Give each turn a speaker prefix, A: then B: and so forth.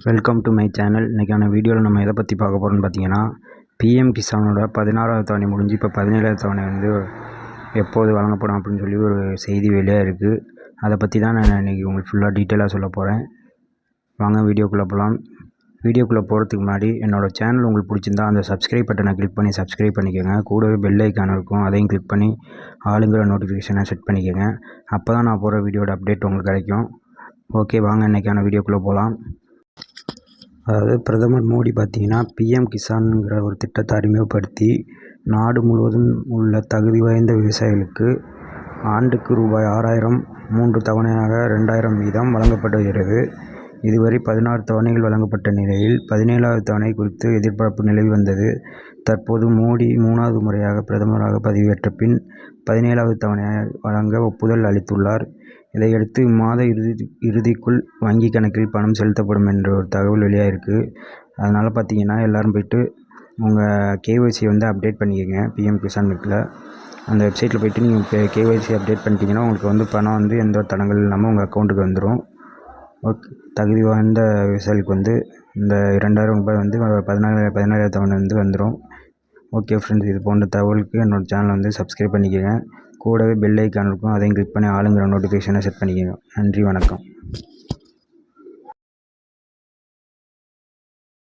A: Welcome to my channel. இன்றைக்கான வீடியோவில் நம்ம எதை பற்றி பார்க்க போகிறோம்னு பார்த்தீங்கன்னா, பிஎம் கிசானோட 16வது தவணை முடிஞ்சு இப்போ 17வது தவணை வந்து எப்போது வழங்கப்படும் அப்படின்னு சொல்லி ஒரு செய்தி வெளியாக இருக்குது. அதை பற்றி தான் நான் இன்றைக்கி உங்களுக்கு ஃபுல்லாக டீட்டெயிலாக சொல்ல போகிறேன். வாங்க வீடியோக்குள்ளே போகலாம். வீடியோக்குள்ளே போகிறதுக்கு முன்னாடி என்னோடய சேனல் உங்களுக்கு பிடிச்சிருந்தா அந்த சப்ஸ்கிரைப் பட்டனை கிளிக் பண்ணி சப்ஸ்கிரைப் பண்ணிக்கோங்க. கூடவே பெல் ஐக்கான் இருக்கும், அதையும் கிளிக் பண்ணி ஆளுங்கிற நோட்டிஃபிகேஷனை செட் பண்ணிக்கோங்க. அப்போ தான் நான் போகிற வீடியோட அப்டேட் உங்களுக்கு கிடைக்கும். ஓகே, வாங்க இன்றைக்கான வீடியோக்குள்ளே போகலாம். அதாவது பிரதமர் மோடி பார்த்திங்கன்னா பிஎம் கிசான்ங்கிற ஒரு திட்டத்தை அறிமுகப்படுத்தி நாடு முழுவதும் உள்ள தகுதி வாய்ந்த விவசாயிகளுக்கு ஆண்டுக்கு ரூபாய் 6000 3 தவணையாக 2000 வீதம் வழங்கப்பட்டு வருகிறது. இதுவரை 16 தவணைகள் வழங்கப்பட்ட நிலையில் 17வது தவணை குறித்து எதிர்பார்ப்பு நிலவி வந்தது. தற்போது மோடி 3வது முறையாக பிரதமராக பதவியேற்ற பின் 17வது தவணையை வழங்க ஒப்புதல் அளித்துள்ளார். இதையடுத்து இம்மாத இறுதிக்குள் வங்கி கணக்கில் பணம் செலுத்தப்படும் என்ற ஒரு தகவல் வெளியாக இருக்குது. அதனால் பார்த்தீங்கன்னா எல்லோரும் போய்ட்டு உங்கள் கேஒய்சி வந்து அப்டேட் பண்ணிக்கோங்க. பிஎம் கிசான் நெட்டில் அந்த வெப்சைட்டில் போய்ட்டு நீங்கள் கேஒய்சி அப்டேட் பண்ணிட்டீங்கன்னா உங்களுக்கு வந்து பணம் வந்து எந்த ஒரு தடங்கல் இல்லாமல் உங்கள் அக்கௌண்ட்டுக்கு வந்துடும். ஓகே, தகுதி வாய்ந்த விவசாயிகளுக்கு வந்து இந்த 2000 ரூபாய் வந்து 17வது தவணை வந்து வந்துடும். ஓகே ஃப்ரெண்ட்ஸ், இது போன்ற தகவலுக்கு என்னோடய சேனலை வந்து சப்ஸ்கிரைப் பண்ணிக்கோங்க. கூடவே பெல் ஐக்கான் இருக்கும், அதையும் கிளிக் பண்ணி ஆளுங்கிற நோட்டிஃபிகேஷனை செட் பண்ணிக்கோங்க. நன்றி, வணக்கம்.